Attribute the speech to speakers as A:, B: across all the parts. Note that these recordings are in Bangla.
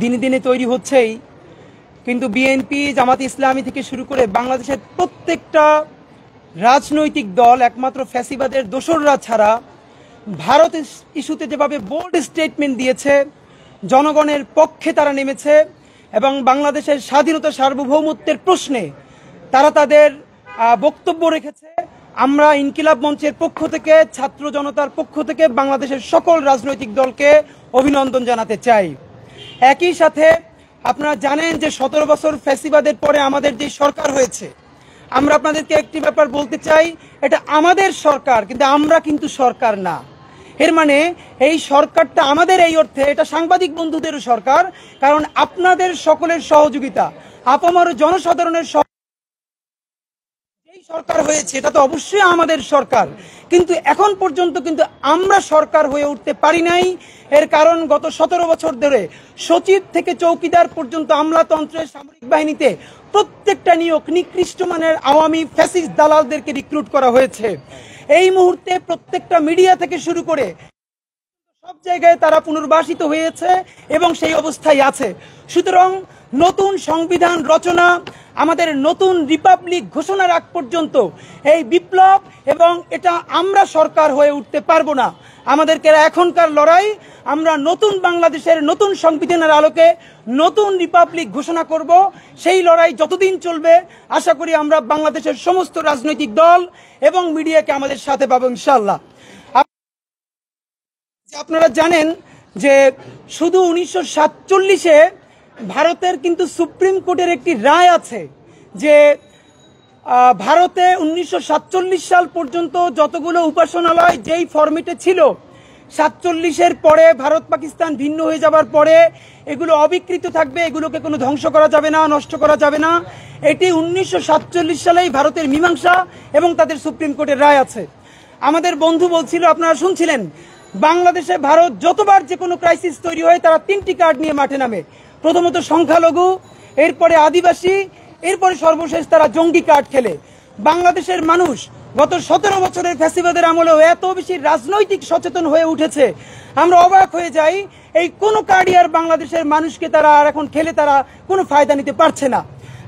A: দিনে দিনে তৈরি হচ্ছেই, কিন্তু বিএনপি, জামাত ইসলামী থেকে শুরু করে বাংলাদেশের প্রত্যেকটা রাজনৈতিক দল একমাত্র ফ্যাসিবাদের দোসররা ছাড়া ভারত ইস্যুতে যেভাবে বোল্ড স্টেটমেন্ট দিয়েছে, জনগণের পক্ষে তারা নেমেছে এবং বাংলাদেশের স্বাধীনতা সার্বভৌমত্বের প্রশ্নে তারা তাদের বক্তব্য রেখেছে। আমরা ইনকিলাব মঞ্চের পক্ষ থেকে, ছাত্র জনতার পক্ষ থেকে বাংলাদেশের সকল রাজনৈতিক দলকে অভিনন্দন জানাতে চাই। একই সাথে আপনারা জানেন যে 17 বছর ফ্যাসিবাদের পরে আমাদের যে সরকার হয়েছে, আমরা আপনাদেরকে একটি ব্যাপার বলতে চাই, এটা আমাদের সরকার, কিন্তু আমরা কিন্তু সরকার না। এর মানে এই সরকারটা আমাদের এই অর্থে এটা সাংবাদিক বন্ধুদেরও সরকার, কারণ আপনাদের সকলের সহযোগিতা, আপামর জনসাধারণের এই সরকার হয়েছে, এটা তো অবশ্যই আমাদের সরকার, কিন্তু এখন পর্যন্ত কিন্তু আমরা সরকার হয়ে উঠতে পারি নাই। এর কারণ গত 17 বছর ধরে সচিব থেকে চৌকিদার পর্যন্ত আমলাতন্ত্রের সামরিক বাহিনীতে প্রত্যেকটা নিয়োগ নিকৃষ্ট মানের আওয়ামী ফ্যাসিস্ট দালালদেরকে রিক্রুট করা হয়েছে। এই মুহূর্তে প্রত্যেকটা মিডিয়া থেকে শুরু করে সব জায়গায় তারা পুনর্বাসিত হয়েছে এবং সেই অবস্থায় আছে। সুতরাং নতুন সংবিধান রচনা, আমাদের নতুন রিপাবলিক ঘোষণার আগ পর্যন্ত এই বিপ্লব এবং এটা আমরা সরকার হয়ে উঠতে পারবো না। আমাদেরকে এখনকার লড়াই, আমরা নতুন বাংলাদেশের নতুন সংবিধানের আলোকে নতুন রিপাবলিক ঘোষণা করব। সেই লড়াই যতদিন চলবে, আশা করি আমরা বাংলাদেশের সমস্ত রাজনৈতিক দল এবং মিডিয়াকে আমাদের সাথে পাবো ইনশাআল্লাহ। আপনারা জানেন যে শুধু 1947-এ ভারতের কিন্তু সুপ্রিম কোর্টের একটি রায় আছে যে ভারতে 1947 সাল পর্যন্ত যতগুলো উপাসনালয় যেই ফরম্যাটে ছিল, 47-এর পরে ভারত পাকিস্তান ভিন্ন হয়ে যাবার পরে এগুলো অবিকৃত থাকবে, এগুলোকে কোনো ধ্বংস করা যাবে না, নষ্ট করা যাবে না। এটি 1947 সালেই ভারতের মীমাংসা এবং তাদের সুপ্রিম কোর্টের রায় আছে। আমাদের বন্ধু বলছিল, আপনারা শুনছিলেন, বাংলাদেশে ভারত যতবার যে কোনো ক্রাইসিস তৈরি হয় তারা 3টি কার্ড নিয়ে মাঠে নামে। প্রথমত সংখ্যালঘু, এরপরে আদিবাসী, এরপরে সর্বশেষ তারা জঙ্গি কার্ড খেলে। বাংলাদেশের মানুষ গত 17 বছরের ফ্যাসিবাদের আমলেও এত বেশি রাজনৈতিক সচেতন হয়ে উঠেছে, আমরা অবাক হয়ে যাই। এই কোন কার্ডই আর বাংলাদেশের মানুষকে তারা আর এখন খেলে তারা কোনো ফায়দা নিতে পারছে না।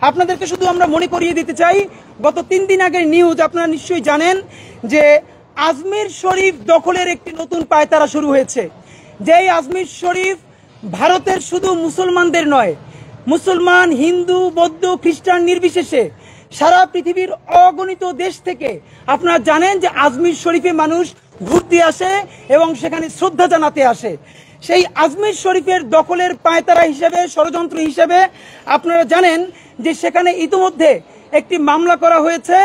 A: আপনাদেরকে শুধু আমরা মনে করিয়ে দিতে চাই, গত 3 দিন আগের নিউজ আপনারা নিশ্চয়ই জানেন যে আজমির শরীফ দখলের একটি নতুন পায়তারা শুরু হয়েছে। যেই আজমির শরীফ ভারতের শুধু মুসলমানদের নয়, মুসলমান, হিন্দু, বৌদ্ধ, খ্রিস্টান নির্বিশেষে সারা পৃথিবীর অগণিত দেশ থেকে আপনারা জানেন যে আজমির শরীফে মানুষ ঘুরতে আসে এবং সেখানে শ্রদ্ধা জানাতে আসে। সেই আজমির শরীফের দখলের পায়তারা হিসেবে, ষড়যন্ত্র হিসেবে আপনারা জানেন যে সেখানে ইতিমধ্যে একটি মামলা করা হয়েছে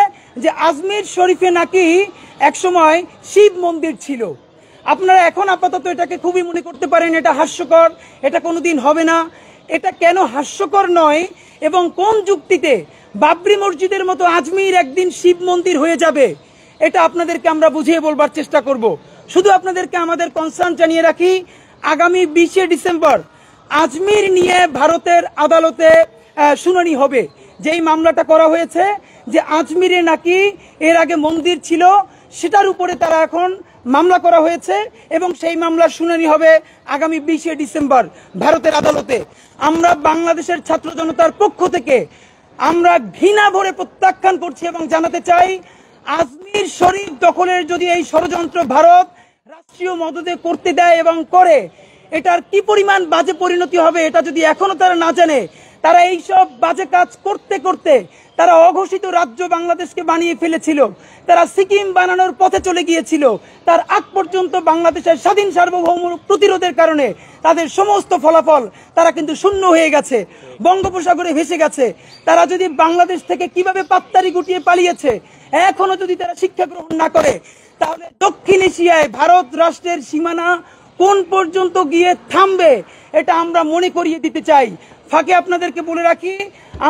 A: যে আজমির শরীফে নাকি একসময় শিব মন্দির ছিল। আপনারা এখন আপাতত এটাকে খুবই মনে করতে পারেন এটা হাস্যকর, এটা কোনোদিন হবে না। এটা কেন হাস্যকর নয় এবং কোন যুক্তিতে বাবরি মসজিদের মতো আজমির একদিন শিব মন্দির হয়ে যাবে, এটা আপনাদেরকে আমরা বুঝিয়ে বলবার চেষ্টা করব। শুধু আপনাদেরকে আমাদের কনসার্ন জানিয়ে রাখি, আগামী 20শে ডিসেম্বর আজমির নিয়ে ভারতের আদালতে শুনানি হবে। যেই মামলাটা করা হয়েছে যে আজমিরে নাকি এর আগে মন্দির ছিল, সেটার উপরে তারা এখন মামলা করা হয়েছে এবং সেই মামলার শুনানি হবে আগামী 20শে ডিসেম্বর ভারতের আদালতে। আমরা বাংলাদেশের ছাত্র জনতার পক্ষ থেকে আমরা ঘৃণা ভরে প্রত্যাখ্যান করছি এবং জানাতে চাই, আজমির শরীফ দখলের যদি এই ষড়যন্ত্র ভারত রাষ্ট্রীয় মদদে করতে দেয় এবং করে, এটার কি পরিমাণ বাজে পরিণতি হবে এটা যদি এখনো তারা না জানে, তারা এইসব বাজে কাজ করতে করতে তারা অঘোষিত রাজ্য বাংলাদেশকে বানিয়ে ফেলেছিল, তারা সিকিম বানানোর পথে চলে গিয়েছিল। তার আগ পর্যন্ত বাংলাদেশের স্বাধীন সার্বভৌম প্রতিরোধের কারণে তাদের সমস্ত ফলাফল তারা কিন্তু শূন্য হয়ে গেছে, বঙ্গোপসাগরে ভেসে গেছে। তারা যদি বাংলাদেশ থেকে কিভাবে পাত্তারি গুটিয়ে পালিয়েছে এখনো যদি তারা শিক্ষা গ্রহণ না করে, তাহলে দক্ষিণ এশিয়ায় ভারত রাষ্ট্রের সীমানা কোন পর্যন্ত গিয়ে থামবে এটা আমরা মনে করিয়ে দিতে চাই। ফাঁকে আপনাদেরকে বলে রাখি,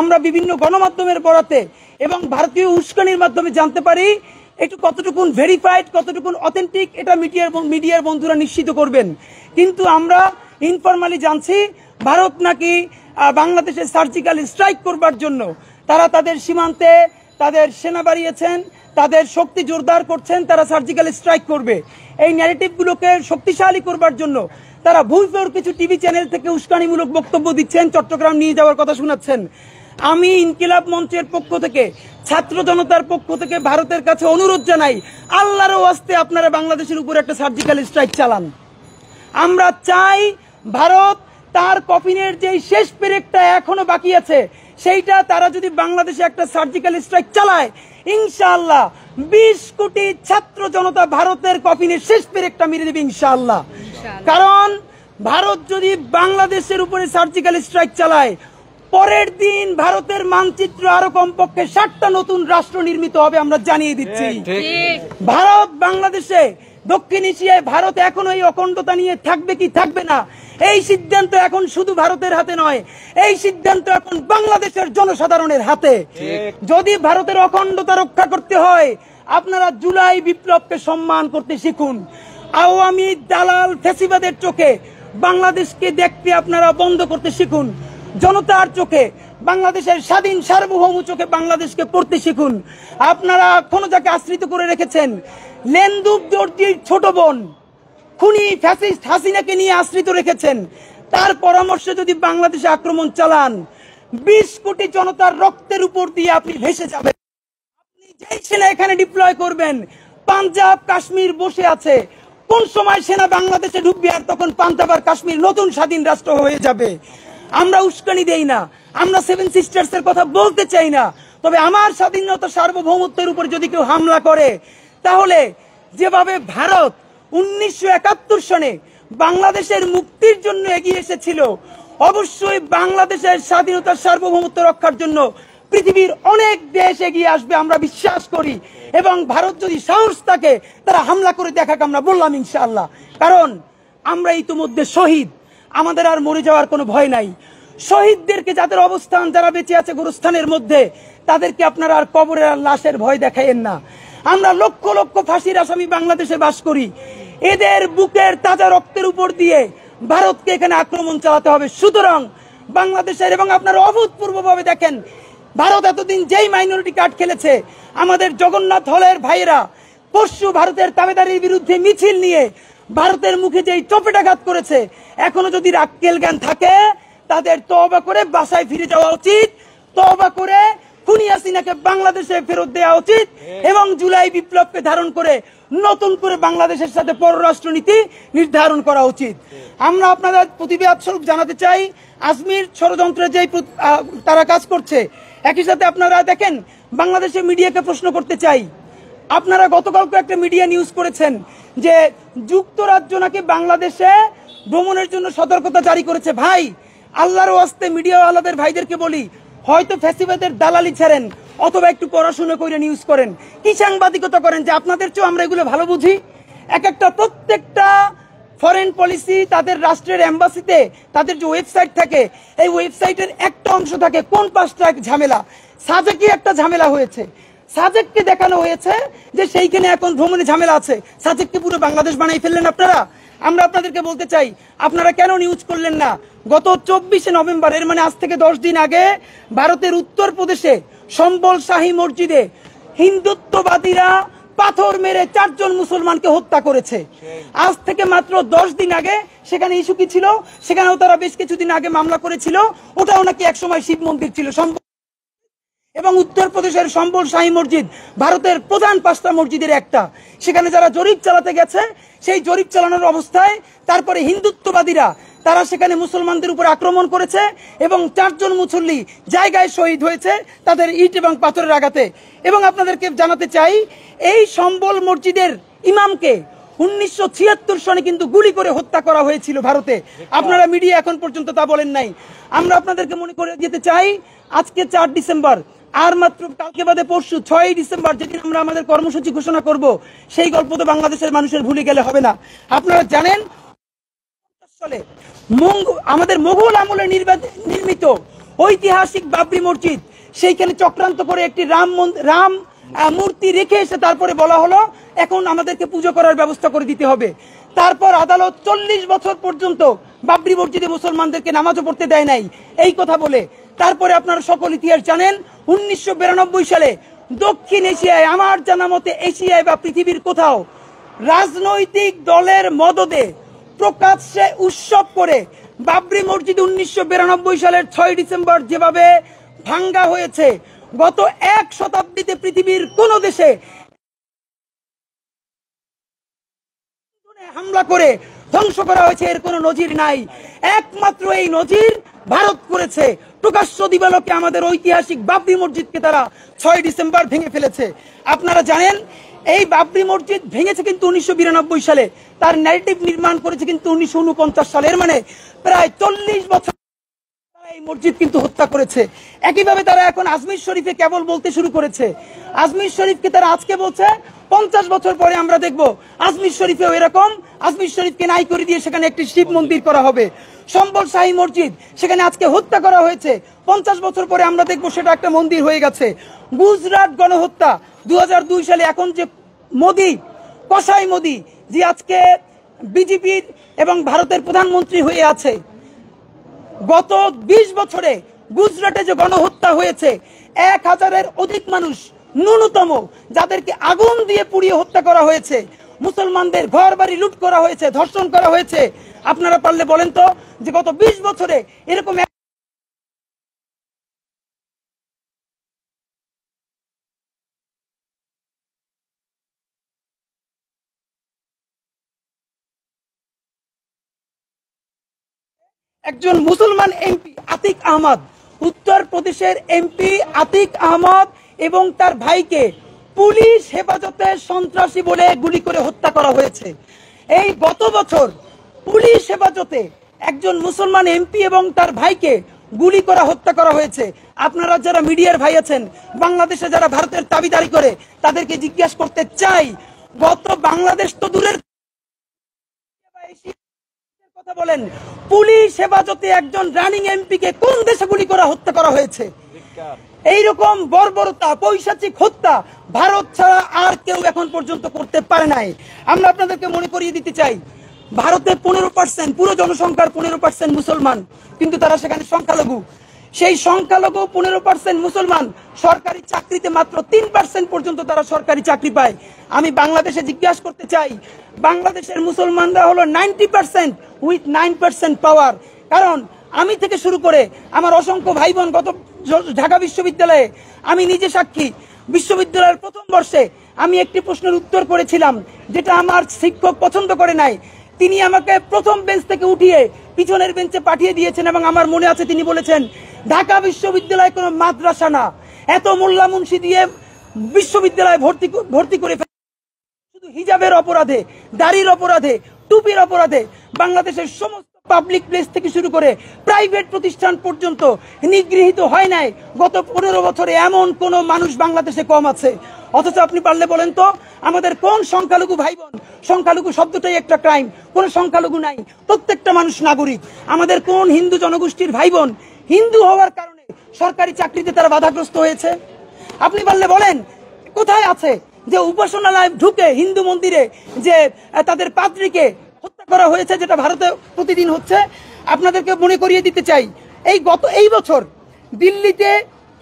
A: আমরা বিভিন্ন গণমাধ্যমের বরাতে এবং ভারতীয় উস্কানির মাধ্যমে জানতে পারি একটু কতটুকুন ভেরিফাইড, কতটুকুন অথেন্টিক, এটা মিডিয়ার বন্ধুরা নিশ্চিত করবেন। কিন্তু আমরা ইনফরমালি জানছি ভারত নাকি বাংলাদেশে সার্জিক্যাল স্ট্রাইক করবার জন্য তারা তাদের সীমান্তে তাদের সেনা বাড়িয়েছেন, তাদের শক্তি জোরদার করছেন, তারা সার্জিক্যাল স্ট্রাইক করবে। এই ন্যারেটিভগুলোকে শক্তিশালী করবার জন্য তারা ভুলফের কিছু টিভি চ্যানেল থেকে উস্কানিমূলক বক্তব্য দিচ্ছেন, চট্টগ্রাম নিয়ে যাওয়ার কথা শোনাচ্ছেন। আমি ইনকিলাব মঞ্চের পক্ষ থেকে, ছাত্র জনতার পক্ষ থেকে ভারতের কাছে অনুরোধ জানাই, আল্লাহর ওয়াস্তে আপনারা বাংলাদেশের উপর একটা সার্জিক্যাল স্ট্রাইক চালান। আমরা চাই ভারত তার কফিনের যে শেষ পেরেকটা এখনো বাকি আছে সেইটা তারা যদি বাংলাদেশে একটা সার্জিক্যাল স্ট্রাইক চালায়, ইনশাআল্লাহ 20 কোটি ছাত্র জনতা ভারতের কফিনের শেষ পেরেকটা মেরে দেবে ইনশাআল্লাহ। কারণ ভারত যদি বাংলাদেশের উপরে সার্জিক্যাল স্ট্রাইক চালায়, পরের দিন ভারতের মানচিত্র আরো কমপক্ষে 60টা নতুন রাষ্ট্র নির্মিত হবে, আমরা জানিয়ে দিচ্ছি। ভারত বাংলাদেশে, দক্ষিণ এশিয়ায় ভারত এখন এই অখণ্ডতা নিয়ে থাকবে কি থাকবে না, এই সিদ্ধান্ত এখন শুধু ভারতের হাতে নয়, এই সিদ্ধান্ত এখন বাংলাদেশের জনসাধারণের হাতে। যদি ভারতের অখণ্ডতা রক্ষা করতে হয়, আপনারা জুলাই বিপ্লবকে সম্মান করতে শিখুন। আওয়ামী দালাল ফ্যাসিবাদের চোখে বাংলাদেশকে দেখতে আপনারা বন্ধ করতে শিখুন। জনতার চোখে, বাংলাদেশের স্বাধীন সার্বভৌম চোখে বাংলাদেশকে পড়তে শিখুন। আপনারা এখনো যাকে আশ্রিত করে রেখেছেন, লেন্দুব দর্জির ছোট বোন খুনি ফ্যাসিস্ট হাসিনাকে নিয়ে আশ্রিত রেখেছেন, তার পরামর্শে যদি বাংলাদেশে আক্রমণ চালান, 20 কোটি জনতার রক্তের উপর দিয়ে আপনি ভেসে যাবেন। আপনি যেই সেনা এখানে ডিপ্লয় করবেন, পাঞ্জাব কাশ্মীর বসে আছে, কোন সময় সেনা বাংলাদেশে ঢুকবে আর তখন পাঞ্জাব আর কাশ্মীর নতুন স্বাধীন রাষ্ট্র হয়ে যাবে। আমরা উস্কানি দেই না, আমরা 7 সিস্টার্স এর কথা বলতে চাই না, তবে আমার স্বাধীনতা সার্বভৌমত্বের উপর যদি কেউ হামলা করে, তাহলে যেভাবে ভারত 1971 সনে বাংলাদেশের মুক্তির জন্য এগিয়ে এসেছিল, অবশ্যই বাংলাদেশের স্বাধীনতা সার্বভৌমত্ব রক্ষার জন্য পৃথিবীর অনেক দেশ এগিয়ে আসবে, আমরা বিশ্বাস করি। এবং ভারত যদি সাহস থাকে, তারা হামলা করে দেখাক, আমরা বললাম ইনশাআল্লাহ। কারণ আমরা ইতিমধ্যে শহীদ, আমাদের আর মরে যাওয়ার কোনো ভয় নাই। শহীদদেরকে, যাদের অবস্থান, যারা বেঁচে আছে গোরস্থানের মধ্যে, তাদেরকে আপনারা আর কবরের আর লাশের ভয় দেখাইয়েন না। আমরা লক্ষ লক্ষ ফাঁসির আসামি বাংলাদেশে বাস করি, এদের বুকের তাজা রক্তের উপর দিয়ে ভারতকে এখানে আক্রমণ চালাতে হবে। সুতরাং বাংলাদেশের, এবং আপনারা অভূতপূর্বভাবে দেখেন, ভারত এতদিন যেই মাইনরিটি কার্ড খেলেছে, আমাদের জগন্নাথ হলের ভাইয়েরা পরশু ভারতের তাবেদারির বিরুদ্ধে মিছিল নিয়ে ভারতের মুখে যেই চপেটাঘাত করেছে, এখনো যদি আক্কেল জ্ঞান থাকে, তাদের তওবা করে বাসায় ফিরে যাওয়া উচিত, তওবা করে খুনি হাসিনাকে বাংলাদেশে ফেরত দেওয়া উচিত, এবং জুলাই বিপ্লবকে ধারণ করে নতুন করে বাংলাদেশের সাথে পররাষ্ট্র নীতি নির্ধারণ করা উচিত। আমরা আপনাদের প্রতিবাদ স্বরূপ জানাতে চাই, আজমির ষড়যন্ত্রে যেই তারা কাজ করছে, একই সাথে আপনারা দেখেন, বাংলাদেশের মিডিয়াকে প্রশ্ন করতে চাই, আপনারা গতকালকে একটা মিডিয়া নিউজ করেছেন যে যুক্তরাজ্য নাকি বাংলাদেশে ভ্রমণের জন্য সতর্কতা জারি করেছে। ভাই, আল্লাহর ওয়াস্তে মিডিয়াওয়ালাদের ভাইদেরকে বলি, হয়তো ফ্যাসিবাদের দালালি ছাড়েন, অথবা একটু পড়াশোনা করে নিউজ করেন, কি সাংবাদিকতা করেন যে আপনাদের চেয়েও আমরা এগুলো ভালো বুঝি। প্রত্যেকটা ফরেন পলিসি, তাদের রাষ্ট্রের এম্বাসিতে তাদের যে ওয়েবসাইট থাকে, এই ওয়েবসাইটের একটা অংশ থাকে কোন পাঁচটা ঝামেলা। সাজেকে একটা ঝামেলা হয়েছে, সাজেককে দেখানো হয়েছে যে সেইখানে এখন ভ্রমণে ঝামেলা আছে, সাজেককে পুরো বাংলাদেশ বানাই ফেললেন আপনারা। আমরা আপনাদেরকে বলতে চাই, আপনারা কেন নিউজ করলেন না? গত 24শে নভেম্বর, এর মানে আজ থেকে 10 দিন আগে, ভারতের উত্তরপ্রদেশে সম্বল শাহী মসজিদে হিন্দুত্ববাদীরা পাথর মেরে 4 জন মুসলমানকে হত্যা করেছে। আজ থেকে মাত্র 10 দিন আগে সেখানে ইস্যু কি ছিল, সেখানেও তারা বেশ কিছুদিন আগে মামলা করেছিল, ওটাও নাকি একসময় শিব মন্দির ছিল। এবং উত্তরপ্রদেশের সম্বল শাহী মসজিদ ভারতের প্রধান 5টা মসজিদের একটা, সেখানে যারা জরিপ চালাতে গেছে, সেই জরিপ চালানোর অবস্থায় তারপরে হিন্দুত্ববাদীরা তারা সেখানে মুসলমানদের উপর আক্রমণ করেছে, এবং 4 জন মুসল্লি জায়গায় শহীদ হয়েছে তাদের ইট এবং পাথরের আঘাতে। এবং আপনাদেরকে জানাতে চাই, এই সম্বল মসজিদের ইমামকে 1976 সনে কিন্তু গুলি করে হত্যা করা হয়েছিল ভারতে। আপনারা মিডিয়া এখন পর্যন্ত তা বলেন নাই। আমরা আপনাদেরকে মনে করে দিতে চাই, আজকে 4 ডিসেম্বর, আর মাত্র কালকে বাদে পরশু 6 ডিসেম্বর, যেদিন আমরা আমাদের কর্মসূচি ঘোষণা করব, সেই গল্প তো বাংলাদেশের মানুষের ভুলে গেলে হবে না। আপনারা জানেন, আমাদের মোগল আমলে নির্মিত ঐতিহাসিক বাবরি মসজিদ, সেইখানে চক্রান্ত করে একটি রাম মূর্তি রেখে এসে তারপরে বলা হলো এখন আমাদেরকে পুজো করার ব্যবস্থা করে দিতে হবে। তারপর আদালত 40 বছর পর্যন্ত বাবরি মসজিদে মুসলমানদেরকে নামাজও পড়তে দেয় নাই এই কথা বলে। তারপরে আপনারা সকল ইতিহাস জানেন, 1992 সালে দক্ষিণ এশিয়ায়, আমার জানা মতে এশিয়ায় বা পৃথিবীর কোথাও, রাজনৈতিক দলের মদদে প্রকাশ্যে উৎসব করে বাবরি মসজিদ 1992 সালের 6 ডিসেম্বর যেভাবে ভাঙ্গা হয়েছে, গত এক শতাব্দীতে পৃথিবীর কোন দেশে হামলা করে ধ্বংস করা হয়েছে এর কোনো নজির নাই। একমাত্র এই নজির ভারত করেছে। প্রকাশ্য দিবালোকে আমাদের ঐতিহাসিক বাবরি মসজিদকে তারা 6 ডিসেম্বর ভেঙে ফেলেছে। আপনারা জানেন এই বাবরি মসজিদ ভেঙেছে কিন্তু 1992 সালে, তার ন্যারেটিভ নির্মাণ করেছে কিন্তু 1949 সালে। এর মানে প্রায় 40 বছর এই মসজিদ কিন্তু হত্যা করেছে। একইভাবে তারা এখন আজমির শরীফে কেবল বলতে শুরু করেছে। আজমির শরীফকে তারা আজকে বলছে 50 বছর পরে আমরা দেখব আজমির শরীফেও এরকম আজমির শরীফকে নাই করে দিয়ে সেখানে একটি শিব মন্দির করা হবে। সম্বল শাহী মসজিদ সেখানে আজকে হত্যা করা হয়েছে, 50 বছর পরে আমরা দেখব সেটা একটা মন্দির হয়ে গেছে। গুজরাট গণহত্যা 2002 সালে, এখন যে মোদি কসাই মোদি যে আজকে বিজেপির এবং ভারতের প্রধানমন্ত্রী হয়ে আছে, গত 20 বছরে গুজরাটে যে গণহত্যা হয়েছে 1000-এর অধিক মানুষ ন্যূনতম যাদেরকে আগুন দিয়ে পুড়িয়ে হত্যা করা হয়েছে, মুসলমানদের ঘর বাড়ি লুট করা হয়েছে, ধর্ষণ করা হয়েছে। আপনারা পারলে বলেন তো যে গত 20 বছরে এরকম একজন মুসলমান এমপি আতিক আহমদ, উত্তরপ্রদেশের এমপি আতিক আহমদ এবং তার ভাইকে পুলিশ হেফাজতে সন্ত্রাসী বলে গুলি করে হত্যা করা হয়েছে। এই গত বছর পুলিশ হেফাজতে একজন মুসলমান এমপি এবং তার ভাইকে গুলি করা হত্যা করা হয়েছে। আপনারা যারা মিডিয়ার ভাই আছেন, বাংলাদেশে যারা ভারতের দাবিদারি করে, তাদেরকে জিজ্ঞাসা করতে চাই, গত বাংলাদেশ তো দূরের কথা বলেন, পুলিশ হেফাজতে একজন রানিং এমপিকে কোন দেশে গুলি করা হত্যা করা হয়েছে? এইরকম বর্বরতা, পৈশাচিক হত্যা ভারত ছাড়া আর কেউ এখন পর্যন্ত করতে পারে নাই। আমরা আপনাদেরকে মনে করিয়ে দিতে চাই, ভারতে 15%, পুরো জনসংখ্যার 15% মুসলমান, কিন্তু তারা সেখানে সংখ্যালঘু। সেই সংখ্যালঘু 15% মুসলমান সরকারি চাকরিতে মাত্র 3% পর্যন্ত তারা সরকারি চাকরি পায়। আমি বাংলাদেশে জিজ্ঞাসা করতে চাই, বাংলাদেশের মুসলমানরা হলো 90% উইথ 9% পাওয়ার। কারণ আমি থেকে শুরু করে আমার অসংখ্য ভাই বোন গত ঢাকা বিশ্ববিদ্যালয়ে, আমি নিজে সাক্ষী, বিশ্ববিদ্যালয়ের প্রথম বর্ষে আমি একটি প্রশ্নের উত্তর করেছিলাম যেটা আমার শিক্ষক পছন্দ করে নাই। তিনি আমাকে প্রথম বেঞ্চ থেকে উঠিয়ে পিছনের বেঞ্চে পাঠিয়ে দিয়েছেন এবং আমার মনে আছে তিনি বলেছেন, ঢাকা বিশ্ববিদ্যালয় কোনো মাদ্রাসা না, এত মোল্লা মুন্সি দিয়ে বিশ্ববিদ্যালয়ে ভর্তি করে শুধু হিজাবের অপরাধে, দাড়ির অপরাধে, টুপির অপরাধে বাংলাদেশের সমস্ত পাবলিক প্লেস থেকে শুরু করে প্রাইভেট প্রতিষ্ঠান পর্যন্ত নিগৃহীত হয় নাই। গত 15 বছরে এমন কোন মানুষ বাংলাদেশে কম আছে? অথচ আপনি পারলে বলেন তো আমাদের কোন সংখ্যালঘু ভাই বোন, সংখ্যালঘু শব্দটাই একটা ক্রাইম, কোন সংখ্যালঘু নাই, প্রত্যেকটা মানুষ নাগরিক। আমাদের কোন হিন্দু জনগোষ্ঠীর ভাই বোন হিন্দু হওয়ার কারণে সরকারি চাকরিতে তারা বাধাগ্রস্ত হয়েছে? আপনি পারলে বলেন কোথায় আছে যে উপাসনালয় ঢুকে হিন্দু মন্দিরে যে তাদের পাদ্রীকে হত্যা করা হয়েছে, যেটা ভারতে প্রতিদিন হচ্ছে? আপনাদেরকে মনে করিয়ে দিতে চাই, এই বছর দিল্লিতে,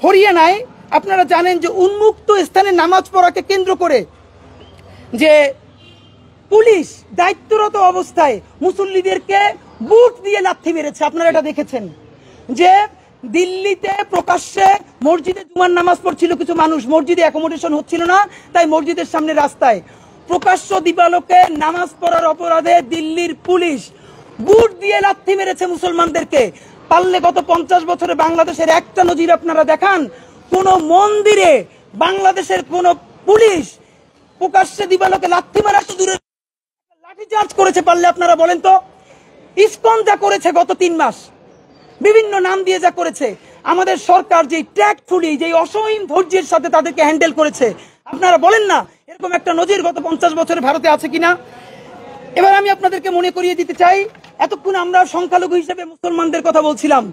A: হরিয়ানায় আপনারা জানেন যে উন্মুক্ত স্থানে নামাজ পড়াকে কেন্দ্র করে যে পুলিশ দায়িত্বরত অবস্থায় মুসল্লিদেরকে বুট দিয়ে লাথি মেরেছে। আপনারা এটা দেখেছেন যে দিল্লিতে প্রকাশ্যে মসজিদে জুমার নামাজ পড়ছিল কিছু মানুষ, মসজিদে অ্যাকোমোডেশন হচ্ছিল না, তাই মসজিদের সামনে রাস্তায় প্রকাশ্য দিবালোকে নামাজ পড়ার অপরাধে দিল্লির পুলিশ বুট দিয়ে লাথি মেরেছে মুসলমানদেরকে। পারলে গত 50 বছরে বাংলাদেশের একটা নজির আপনারা দেখান, কোন মন্দিরে বাংলাদেশের কোন পুলিশ প্রকাশ্যে দিবালোকে লাথি মারা তো দূরে লাঠিচার্জ করেছে? পারলে আপনারা বলেন তো। ইসকন যা করেছে গত 3 মাস, বিভিন্ন নাম দিয়ে যা করেছে, আমাদের সরকার যে ট্যাক্টফুলি, যে অসীম ধৈর্যের সাথে তাদেরকে হ্যান্ডেল করেছে, আপনারা বলেন না এরকম একটা নজির গত 50 বছরে ভারতে আছে কিনা? এবার আমি আপনাদেরকে মনে করিয়ে দিতে চাই, এতক্ষণ আমরা সংখ্যালঘু হিসেবে মুসলমানদের কথা বলছিলাম,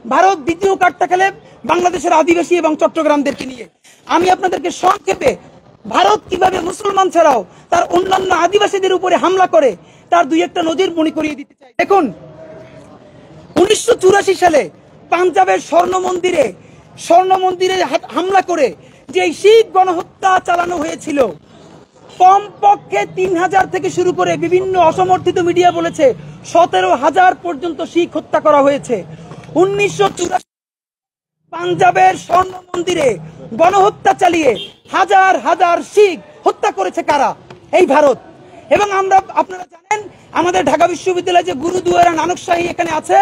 A: ভারত দ্বিতীয় কার্ডটা খেলে বাংলাদেশের আদিবাসী এবং চট্টগ্রামদেরকে নিয়ে। আমি আপনাদেরকে সংক্ষেপে ভারত কিভাবে মুসলমান ছাড়াও তার অন্যান্য আদিবাসীদের উপরে হামলা করে তার 2-1টা নজির মনে করিয়ে দিতে চাই। দেখুন, 1984 সালে পাঞ্জাবের স্বর্ণ মন্দিরে হামলা করে যে শিখ গণহত্যা চালানো হয়েছিল, কমপক্ষে 3000 থেকে শুরু করে বিভিন্ন অসমর্থিত মিডিয়া বলেছে 17,000 পর্যন্ত শিখ হত্যা করা হয়েছে। 1984 পাঞ্জাবের স্বর্ণ মন্দিরে গণহত্যা চালিয়ে হাজার হাজার শিখ হত্যা করেছে কারা? এই ভারত। এবং আপনারা জানেন আমাদের ঢাকা বিশ্ববিদ্যালয়ে যে গুরুদুয়ারা নানকশাহী এখানে আছে,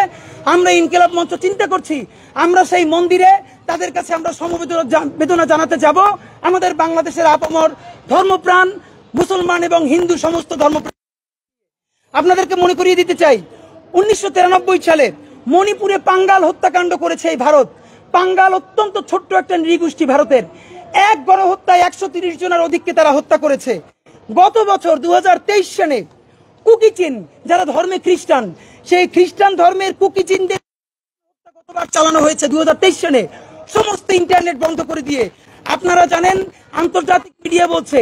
A: আমরা ইনকিলাব মঞ্চ চিন্তা করছি আমরা সেই মন্দিরে তাদের কাছে আমরা সমবেদনা জানাতে যাব। আমাদের বাংলাদেশের আপামর ধর্মপ্রাণ মুসলমান এবং হিন্দু সমস্ত ধর্মপ্রাণ। আপনাদেরকে মনে করিয়ে দিতে চাই 1993 সালে মণিপুরে পাঙ্গাল হত্যাকাণ্ড করেছে এই ভারত। পাঙ্গাল অত্যন্ত ছোট্ট একটা নৃগোষ্ঠী ভারতের। এক গণহত্যায় 130 জনের অধিককে তারা হত্যা করেছে। গত বছর 2023 সালে কুকিচিন যারা ধর্মে খ্রিস্টান, সেই খ্রিস্টান ধর্মের কুকিচিনদের কতবার চালানো হয়েছে 2023 সালে, সমস্ত ইন্টারনেট বন্ধ করে দিয়ে। আপনারা জানেন আন্তর্জাতিক মিডিয়া বলছে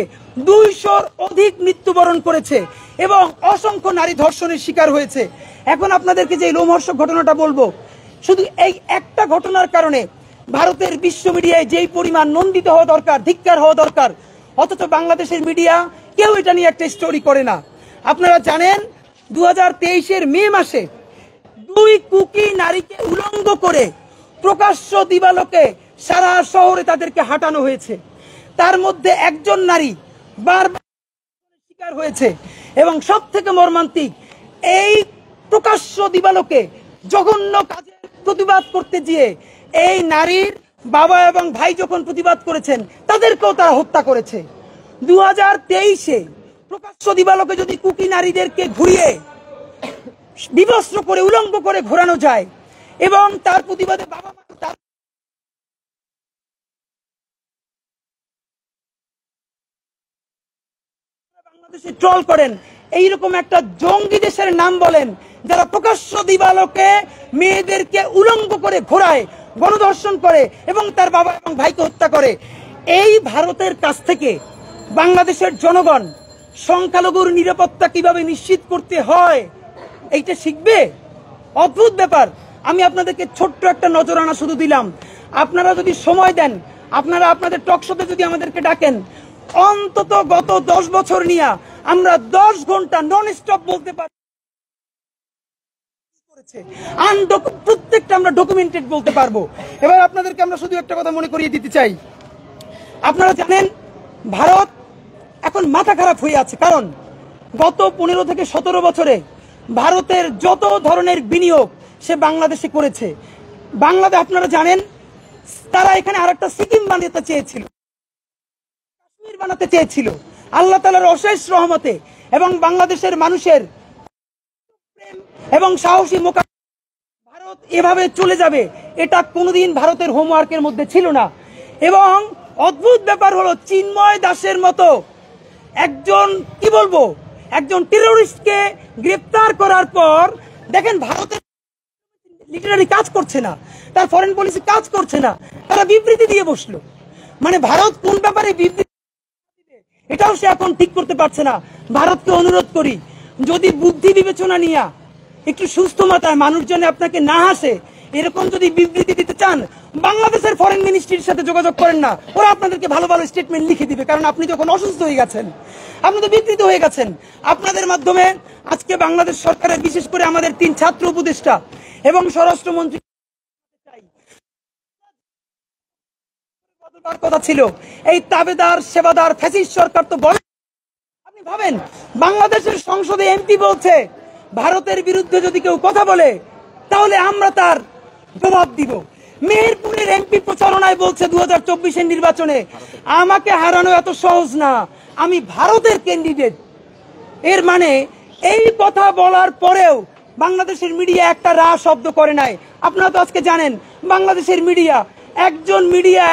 A: 200-র অধিক মৃত্যুবরণ করেছে এবং অসংখ্য নারী ধর্ষণের শিকার হয়েছে। এখন আপনাদেরকে যে লোমহর্ষক ঘটনাটা বলবো, শুধু এই একটা ঘটনার কারণে ভারতের বিশ্ব মিডিয়ায় যেই পরিমাণ নন্দিত হওয়া দরকার, ধিক্কার হওয়া দরকার, অথচ বাংলাদেশের মিডিয়া কেউ এটা নিয়ে একটা স্টোরি করে না। আপনারা জানেন 2023-এর মে মাসে 2 কুকি নারীকে উলঙ্গ করে প্রকাশ্য দিবালোকে সারা শহরে তাদেরকে হাঁটানো হয়েছে। তার মধ্যে একজন নারী বারবার শিকার হয়েছে এবং সব থেকে মর্মান্তিক, এই প্রকাশ্য দিবালোকে জঘন্য কাজের প্রতিবাদ করতে গিয়ে এই নারীর বাবা এবং ভাই যখন প্রতিবাদ করেছেন তাদেরকেও তারা হত্যা করেছে। 2023-এ প্রকাশ্য দিবালোকে যদি কুকি নারীদেরকে ঘুরিয়ে বিবস্ত্র করে উলঙ্গ করে ঘোরানো যায় এবং তার প্রতিবাদে বাবা মা বাংলাদেশে ট্রল করেন, এইরকম একটা জঙ্গি দেশের নাম বলেন যারা প্রকাশ্য দিবালোকে মেয়েদেরকে উলঙ্গ করে ঘোরায়, গণধর্ষণ করে এবং তার বাবা এবং ভাইকে হত্যা করে। এই ভারতের কাছ থেকে বাংলাদেশের জনগণ সংখ্যালঘুর নিরাপত্তা কিভাবে নিশ্চিত করতে হয় এইটা শিখবে। অদ্ভুত ব্যাপার। আমি আপনাদেরকে ছোট্ট একটা নজরানা শুধু দিলাম। আপনারা যদি সময় দেন, আপনারা আপনাদের টকশোতে যদি আমাদেরকে ডাকেন, অন্তত গত 10 বছর নিয়ে আমরা 10 ঘন্টা নন স্টপ বলতে পারি, প্রত্যেকটা আমরা ডকুমেন্টেড বলতে পারবো। এবার আপনাদেরকে আমরা শুধু একটা কথা মনে করিয়ে দিতে চাই। আপনারা জানেন ভারত এখন মাথা খারাপ হয়ে আছে, কারণ গত 15 থেকে 17 বছরে ভারতের যত ধরনের বিনিয়োগ সে বাংলাদেশে করেছে। বাংলাদেশ আপনারা জানেন তারা এখানে আরেকটা সিকিম বানাতে চেয়েছিল, কাশ্মীর বানাতে চেয়েছিল। আল্লাহ তাআলার অশেষ রহমতে এবং বাংলাদেশের মানুষের প্রেম এবং সাহসী মোকাবিলা ভারত এভাবে চলে যাবে এটা কোনোদিন ভারতের হোমওয়ার্কের মধ্যে ছিল না। এবং অদ্ভুত ব্যাপার হলো চিন্ময় দাসের মতো একজন কি বলবো একজন টেররিস্টকে গ্রেফতার করার পর দেখেন ভারতের লিটারারি কাজ করছে না, তার ফরেন পলিসি কাজ করছে না, তারা বিবৃতি দিয়ে বসলো। মানে ভারত কোন ব্যাপারে বিবৃতি এটাও সে এখন ঠিক করতে পারছে না। ভারতকে অনুরোধ করি, যদি বুদ্ধি বিবেচনা নিয়ে একটু সুস্থ মাথায় মানুষজনে আপনাকে না হাসে এরকম যদি বিবৃতি দিতে চান, বাংলাদেশের ফরেন মিনিস্ট্রির সাথে যোগাযোগ করেন না, ওরা আপনাদেরকে ভালো ভালো স্টেটমেন্ট লিখে দিবে। কারণ আপনি যখন অসুস্থ হয়ে গেছেন, আপনি তো বিকৃত হয়ে গেছেন। আপনাদের মাধ্যমে আজকে বাংলাদেশ সরকারের বিশেষ করে আমাদের 3 ছাত্র উপদেষ্টা এবং স্বরাষ্ট্রমন্ত্রী কথা ছিল, এই তাবেদার সেবাদার ফ্যাসিস্ট সরকার তো বলে। আপনি ভাবেন বাংলাদেশের সংসদে এমপি বলছে ভারতের বিরুদ্ধে যদি কেউ কথা বলে তাহলে আমরা তার জবাব দিব। মেহেরপুরের এমপি প্রচারণায় বলছে 2024-এর নির্বাচনে আমাকে হারানো এত সহজ না, আমি ভারতের ক্যান্ডিডেট। এর মানে এই কথা বলার পরেও বাংলাদেশের মিডিয়া একটা রা শব্দ করে নাই। আপনারা তো আজকে জানেন বাংলাদেশের মিডিয়া, একজন মিডিয়া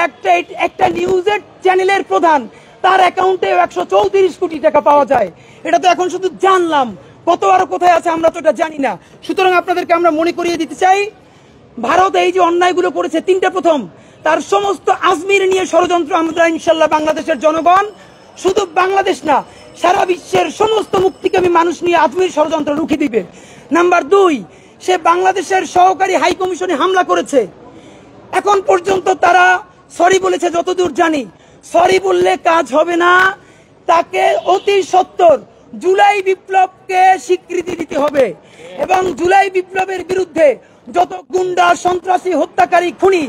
A: একটা নিউজের চ্যানেলের প্রধান, তার অ্যাকাউন্টে 134 কোটি টাকা পাওয়া যায়। এটা তো এখন শুধু জানলাম, কত আরো কোথায় আছে আমরা তো এটা জানি না। সুতরাং আপনাদেরকে আমরা মনে করিয়ে দিতে চাই, ভারত এই যে অন্যায়গুলো করেছে 3টা প্রথম, তার সমস্ত আজমির নিয়ে ষড়যন্ত্র আমরা ইনশাল্লাহ বাংলাদেশের জনগণ, শুধু বাংলাদেশ না সারা বিশ্বের সমস্ত মুক্তিকামী মানুষ নিয়ে আজমির ষড়যন্ত্র রুখে দিবে। নাম্বার 2, সে বাংলাদেশের সহকারী হাই কমিশনে হামলা করেছে। এখন পর্যন্ত তারা সরি বলেছে, যতদূর জানি। সরি বললে কাজ হবে না, তাকে অতি সত্বর জুলাই বিপ্লবকে স্বীকৃতি দিতে হবে এবং জুলাই বিপ্লবের বিরুদ্ধে যত গুন্ডা সন্ত্রাসী হত্যাকারী খুনি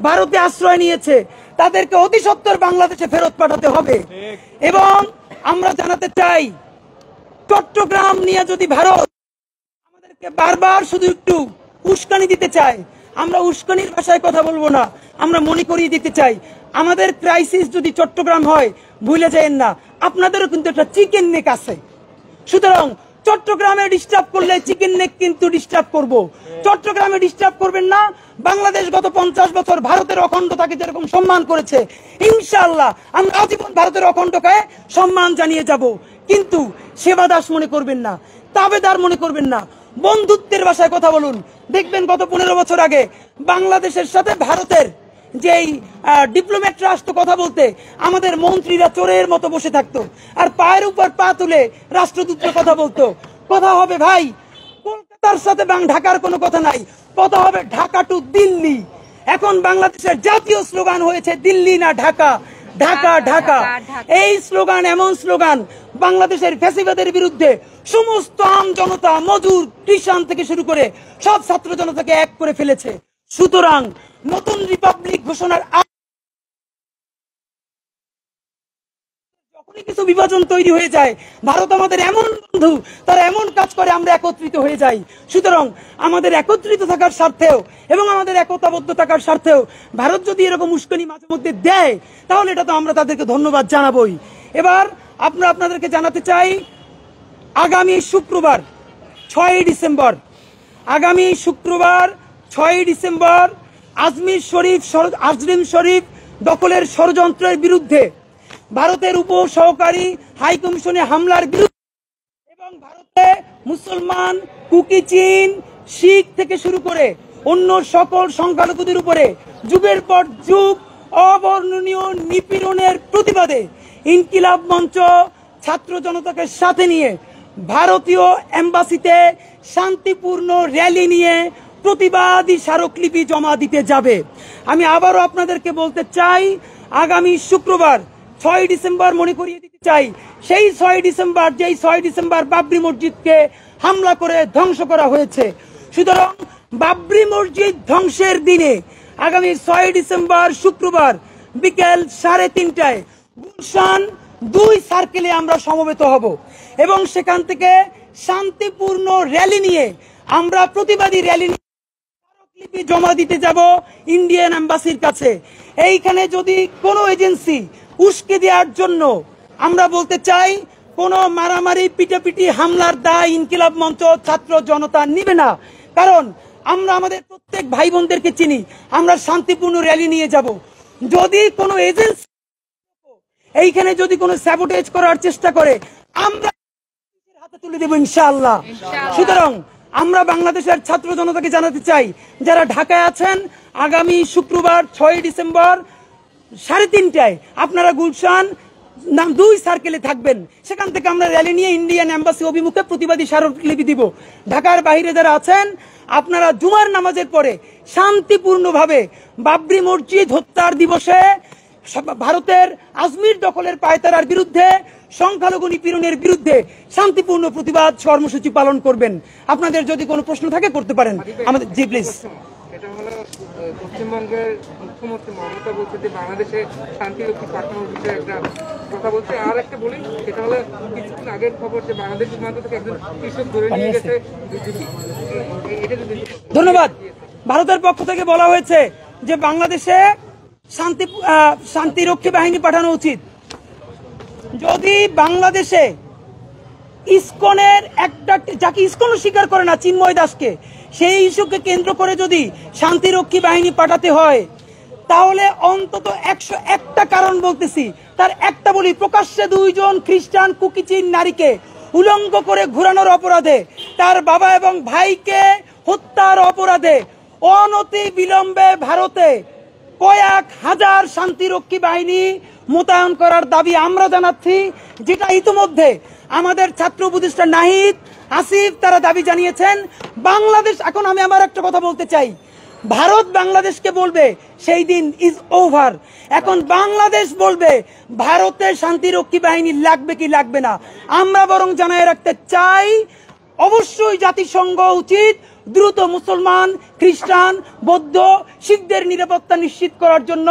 A: ভারতে আশ্রয় নিয়েছে তাদেরকে অতি সত্বর বাংলাদেশে ফেরত পাঠাতে হবে। এবং আমরা জানাতে চাই, চট্টগ্রাম নিয়ে যদি ভারত আমাদেরকে বারবার শুধু একটু উস্কানি দিতে চায়, আমরা উস্কানির ভাষায় কথা বলবো না, আমরা মনে করিয়ে দিতে চাই আমাদের ক্রাইসিস যদি চট্টগ্রাম হয় ভুলে যায়েন না আপনাদেরও কিন্তু একটা চিকেন নেক আছে। সুতরাং চট্টগ্রামে ডিস্টার্ব করলে চিকেন নেক কিন্তু ডিস্টার্ব করব। চট্টগ্রামে ডিস্টার্ব করবেন না। বাংলাদেশ গত 50 বছর ভারতের অখণ্ডতাকে যেরকম সম্মান করেছে, ইনশাআল্লাহ আমরা আজীবন ভারতের অখণ্ডতাকে সম্মান জানিয়ে যাব। কিন্তু সেবা দাস মনে করবেন না, তাবেদার মনে করবেন না, বন্ধুত্বের ভাষায় কথা বলুন। দেখবেন গত 15 বছর আগে বাংলাদেশের সাথে ভারতের যেই ডিপ্লোম্যাটরা আসতো কথা বলতে, আমাদের মন্ত্রীরা চোরের মতো বসে থাকতো আর পায়ের উপর পা তুলে রাষ্ট্রদূতরা কথা বলতো। কথা হবে ভাই কলকাতার সাথে ঢাকার কোনো কথা নাই, কথা হবে ঢাকা টু দিল্লি। এখন বাংলাদেশের জাতীয় স্লোগান হয়েছে দিল্লি না ঢাকা, ঢাকা ঢাকা। এই স্লোগান এমন স্লোগান বাংলাদেশের ফ্যাসিবাদের বিরুদ্ধে সমস্ত আম জনতা, মজুর, কৃষাণ থেকে শুরু করে সব ছাত্র জনতাকে এক করে ফেলেছে। সুতরাং নতুন রিপাবলিক ঘোষণার যখনই কিছু বিভাজন তৈরি হয়ে যায়, ভারত আমাদের এমন বন্ধু, তারা এমন কাজ করে আমরা একত্রিত হয়ে যাই। সুতরাং আমাদের একত্রিত থাকার স্বার্থেও এবং আমাদের একতাবদ্ধ থাকার স্বার্থেও ভারত যদি এরকম উস্কানি মাঝে মধ্যে দেয় তাহলে এটা তো আমরা তাদেরকে ধন্যবাদ জানাবোই। এবার আপনাদেরকে জানাতে চাই, আগামী শুক্রবার 6 ডিসেম্বর, আগামী শুক্রবার 6 ডিসেম্বর আজরিম শরীফ দখলের ষড়যন্ত্রের বিরুদ্ধে, ভারতের উপ সহকারী হাই কমিশনে হামলার বিরুদ্ধে এবং ভারতে মুসলমান, কুকি, চীন, শিখ থেকে শুরু করে অন্য সকল সংখ্যালঘুদের উপরে যুগের পর যুগ অবর্ণনীয় নিপীড়নের প্রতিবাদে ইনকিলাব মঞ্চ ছাত্র জনতাকে সাথে নিয়ে ভারতীয় এম্বাসিতে শান্তিপূর্ণ র্যালি নিয়ে প্রতিবাদী স্মারকলিপি জমা দিতে যাবে। আমি আবারও আপনাদেরকে বলতে চাই, আগামী শুক্রবার 6 ডিসেম্বর মনে করিয়ে দিতে চাই, সেই 6 ডিসেম্বর যেই 6 ডিসেম্বর বাবরি মসজিদকে হামলা করে ধ্বংস করা হয়েছে। সুতরাং বাবরি মসজিদ ধ্বংসের দিনে আগামী 6 ডিসেম্বর শুক্রবার বিকেল 3:30টায় গুলশান 2 সার্কেলে আমরা সমবেত হব এবং সেখান থেকে শান্তিপূর্ণ র্যালি নিয়ে আমরা প্রতিবাদী র্যালি স্মারকলিপি জমা দিতে যাব ইন্ডিয়ান এম্বাসির কাছে। এইখানে যদি কোনো এজেন্সি উস্কে দেওয়ার জন্য, আমরা বলতে চাই, কোনো মারামারি পিটাপিটি হামলার দায় ইনকিলাব মঞ্চ ছাত্র জনতা নিবে না। কারণ আমরা আমাদের প্রত্যেক ভাই বোনদেরকে চিনি, আমরা শান্তিপূর্ণ র্যালি নিয়ে যাব। যদি কোনো এজেন্সি এইখানে যদি কোনো স্যাবোটেজ করার চেষ্টা করে আমরা হাতে তুলে দেব ইনশাআল্লাহ। সুতরাং আমরা বাংলাদেশের ছাত্র জনতাকে জানাতে চাই, যারা ঢাকায় আছেন, আগামী শুক্রবার 6 ডিসেম্বর 3:30টায় আপনারা গুলশান 2 সার্কেলে থাকবেন। সেখান থেকে আমরা র্যালি নিয়ে ইন্ডিয়ান এম্বাসি অভিমুখে প্রতিবাদী স্মারকলিপি দিব। ঢাকার বাইরে যারা আছেন আপনারা জুমার নামাজের পরে শান্তিপূর্ণভাবে বাবরি মসজিদ হত্যার দিবসে ভারতের আজমির দখলের পায়তারার বিরুদ্ধে, সংখ্যালঘু নিপীড়নের বিরুদ্ধে শান্তিপূর্ণ প্রতিবাদ কর্মসূচি পালন করবেন। আপনাদের যদি কোনো প্রশ্ন থাকে করতে পারেন আমাদের। জি প্লিজ।
B: এটা হলো পশ্চিমবঙ্গের মুখ্যমন্ত্রী মমতা বলছে যে বাংলাদেশে শান্তিরক্ষী পাঠানোর বিষয়ে একটা কথা বলছে। আর একটা বলি, সেটা হলো কিছুদিন আগের খবর যে বাংলাদেশ সীমান্ত থেকে একজন কৃষক ধরে নিয়ে গেছে।
A: ধন্যবাদ। ভারতের পক্ষ থেকে বলা হয়েছে যে বাংলাদেশে শান্তিরক্ষী বাহিনী পাঠানো উচিত। যদি বাংলাদেশে ইসকনের একটা, যাকে ইসকনও স্বীকার করে না, চিন্ময় দাসকে, সেই ইস্যুকে কেন্দ্র করে যদি শান্তিরক্ষী বাহিনী পাঠাতে হয় তাহলে অন্তত 101টা কারণ বলতেছি, তার একটা বলি, প্রকাশ্যে 2 জন খ্রিস্টান কুকিচিন নারীকে উলঙ্গ করে ঘোরানোর অপরাধে, তার বাবা এবং ভাইকে হত্যার অপরাধে অনতি বিলম্বে ভারতে কয়েক হাজার শান্তিরক্ষী বাহিনী মোতায়েন করার দাবি আমরা জানাচ্ছি, যেটা ইতিমধ্যে আমাদের ছাত্র উপদেষ্টা নাহিদ, আসিফ তারা দাবি জানিয়েছেন। বাংলাদেশ, এখন আমি আমার একটা কথা বলতে চাই, ভারত বাংলাদেশকে বলবে সেই দিন ইজ ওভার। এখন বাংলাদেশ বলবে ভারতের শান্তিরক্ষী বাহিনী লাগবে কি লাগবে না। আমরা বরং জানায় রাখতে চাই, অবশ্যই জাতিসংঘ উচিত দ্রুত মুসলমান, খ্রিস্টান, বৌদ্ধ, শিখদের নিরাপত্তা নিশ্চিত করার জন্য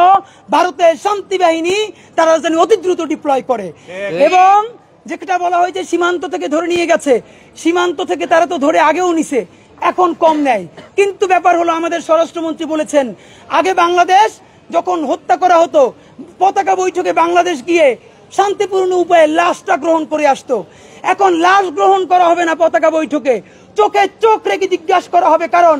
A: ভারতের শান্তি বাহিনী তারা যেন অতি দ্রুত ডিপ্লয় করে। এবং যেটা বলা হয়েছে সীমান্ত থেকে ধরে নিয়ে গেছে, সীমান্ত থেকে তারা তো ধরে আগেও নিছে, এখন কম নেয়। কিন্তু ব্যাপার হলো আমাদের স্বরাষ্ট্রমন্ত্রী বলেছেন আগে বাংলাদেশ যখন হত্যা করা হতো পতাকা বৈঠকে বাংলাদেশ গিয়ে শান্তিপূর্ণ উপায়ে লাশটা গ্রহণ করে আসতো। এখন লাশ গ্রহণ করা হবে না পতাকা বৈঠকে, চোখে চোখ রেখে জিজ্ঞাসা করা হবে। কারণ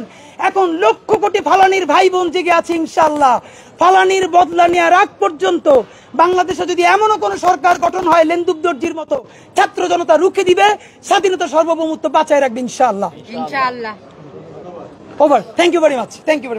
A: এখন লক্ষ কোটি ফালানির ভাই বোন জেগে আছে ইনশাআল্লাহ। ফালানির বদলা নেওয়ার আগ পর্যন্ত বাংলাদেশে যদি এমনও কোন সরকার গঠন হয় লেন্দুব দর্জির মতো, ছাত্র জনতা রুখে দিবে, স্বাধীনতা সার্বভৌমত্ব বাঁচায় রাখবে ইনশাআল্লাহ।
C: ইনশাআল্লাহ।
A: Over. Thank you very much. Thank you.